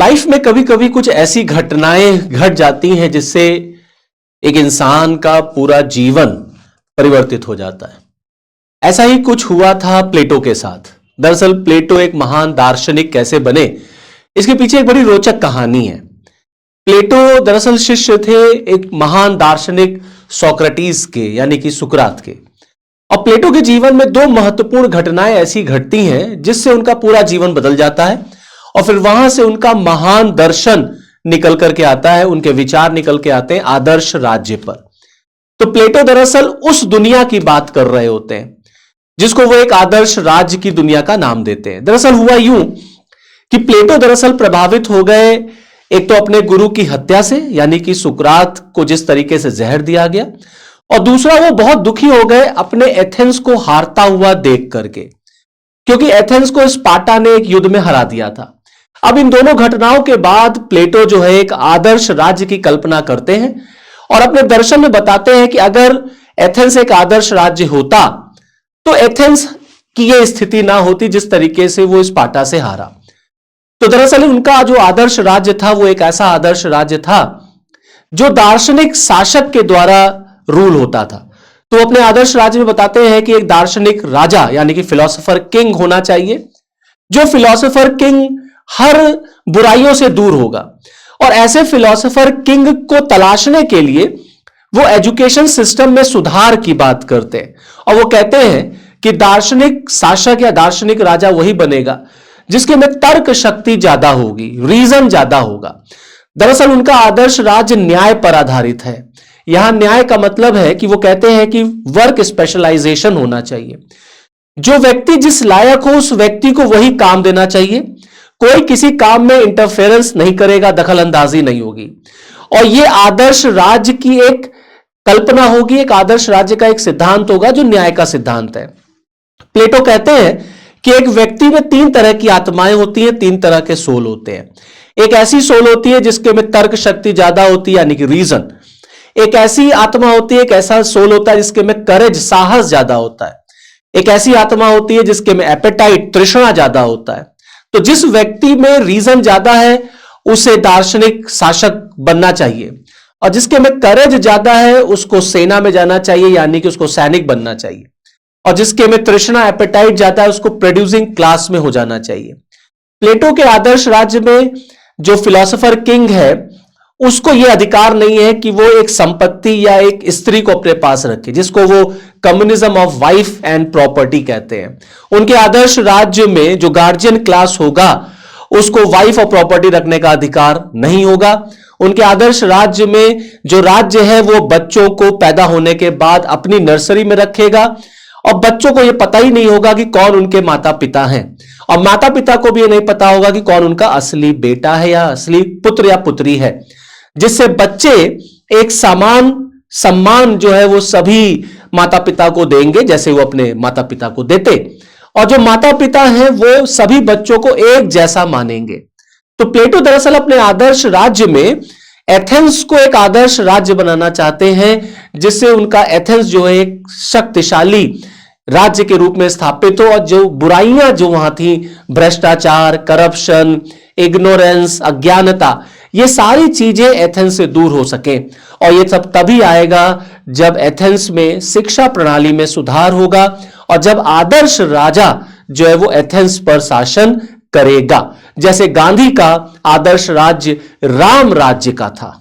Life में कभी कभी कुछ ऐसी घटनाएं घट जाती हैं जिससे एक इंसान का पूरा जीवन परिवर्तित हो जाता है। ऐसा ही कुछ हुआ था प्लेटो के साथ। दरअसल प्लेटो एक महान दार्शनिक कैसे बने, इसके पीछे एक बड़ी रोचक कहानी है। प्लेटो दरअसल शिष्य थे एक महान दार्शनिक सोक्रेटिस के, यानी कि सुकरात के। और प्लेटो के जीवन में दो महत्वपूर्ण घटनाएं ऐसी घटती हैं जिससे उनका पूरा जीवन बदल जाता है और फिर वहां से उनका महान दर्शन निकल करके आता है, उनके विचार निकल के आते हैं आदर्श राज्य पर। तो प्लेटो दरअसल उस दुनिया की बात कर रहे होते हैं जिसको वो एक आदर्श राज्य की दुनिया का नाम देते हैं। दरअसल हुआ यूं कि प्लेटो दरअसल प्रभावित हो गए एक तो अपने गुरु की हत्या से, यानी कि सुकरात को जिस तरीके से जहर दिया गया, और दूसरा वो बहुत दुखी हो गए अपने एथेंस को हारता हुआ देख करके, क्योंकि एथेंस को स्पार्टा ने एक युद्ध में हरा दिया था। अब इन दोनों घटनाओं के बाद प्लेटो जो है एक आदर्श राज्य की कल्पना करते हैं और अपने दर्शन में बताते हैं कि अगर एथेंस एक आदर्श राज्य होता तो एथेंस की यह स्थिति ना होती जिस तरीके से वो स्पार्टा से हारा। तो दरअसल उनका जो आदर्श राज्य था वो एक ऐसा आदर्श राज्य था जो दार्शनिक शासक के द्वारा रूल होता था। तो अपने आदर्श राज्य में बताते हैं कि एक दार्शनिक राजा, यानी कि फिलोसोफर किंग होना चाहिए, जो फिलोसोफर किंग हर बुराइयों से दूर होगा। और ऐसे फिलोसोफर किंग को तलाशने के लिए वो एजुकेशन सिस्टम में सुधार की बात करते हैं और वो कहते हैं कि दार्शनिक शासक या दार्शनिक राजा वही बनेगा जिसके में तर्क शक्ति ज्यादा होगी, रीजन ज्यादा होगा। दरअसल उनका आदर्श राज्य न्याय पर आधारित है। यहां न्याय का मतलब है कि वो कहते हैं कि वर्क स्पेशलाइजेशन होना चाहिए। जो व्यक्ति जिस लायक हो उस व्यक्ति को वही काम देना चाहिए, कोई किसी काम में इंटरफेरेंस नहीं करेगा, दखल अंदाजी नहीं होगी। और यह आदर्श राज्य की एक कल्पना होगी, एक आदर्श राज्य का एक सिद्धांत होगा जो न्याय का सिद्धांत है। प्लेटो कहते हैं कि एक व्यक्ति में तीन तरह की आत्माएं होती हैं, तीन तरह के सोल होते हैं। एक ऐसी सोल होती है जिसके में तर्क शक्ति ज्यादा होती है, यानी कि रीजन। एक ऐसी आत्मा होती है, एक ऐसा सोल होता है जिसके में करेज, साहस ज्यादा होता है। एक ऐसी आत्मा होती है जिसके में एपेटाइट, तृष्णा ज्यादा होता है। तो जिस व्यक्ति में रीजन ज्यादा है उसे दार्शनिक शासक बनना चाहिए, और जिसके में करेज ज्यादा है उसको सेना में जाना चाहिए, यानी कि उसको सैनिक बनना चाहिए। और जिसके में तृष्णा, एपेटाइट ज्यादा है उसको प्रोड्यूसिंग क्लास में हो जाना चाहिए। प्लेटो के आदर्श राज्य में जो फिलोसोफर किंग है उसको यह अधिकार नहीं है कि वो एक संपत्ति या एक स्त्री को अपने पास रखे, जिसको वो communism of wife and property कहते हैं। उनके आदर्श राज्य में जो गार्जियन क्लास होगा उसको वाइफ और प्रॉपर्टी रखने का अधिकार नहीं होगा। उनके आदर्श राज्य में जो राज्य है वो बच्चों को पैदा होने के बाद अपनी नर्सरी में रखेगा और बच्चों को यह पता ही नहीं होगा कि कौन उनके माता पिता हैं, और माता पिता को भी यह नहीं पता होगा कि कौन उनका असली बेटा है या असली पुत्र या पुत्री है। जिससे बच्चे एक समान सम्मान जो है वो सभी माता पिता को देंगे जैसे वो अपने माता पिता को देते, और जो माता पिता हैं वो सभी बच्चों को एक जैसा मानेंगे। तो प्लेटो दरअसल अपने आदर्श राज्य में एथेंस को एक आदर्श राज्य बनाना चाहते हैं जिससे उनका एथेंस जो है एक शक्तिशाली राज्य के रूप में स्थापित हो, और जो बुराइयां जो वहां थी, भ्रष्टाचार, करप्शन, इग्नोरेंस, अज्ञानता, ये सारी चीजें एथेंस से दूर हो सके। और ये सब तभी आएगा जब एथेंस में शिक्षा प्रणाली में सुधार होगा और जब आदर्श राजा जो है वो एथेंस पर शासन करेगा, जैसे गांधी का आदर्श राज्य राम राज्य का था।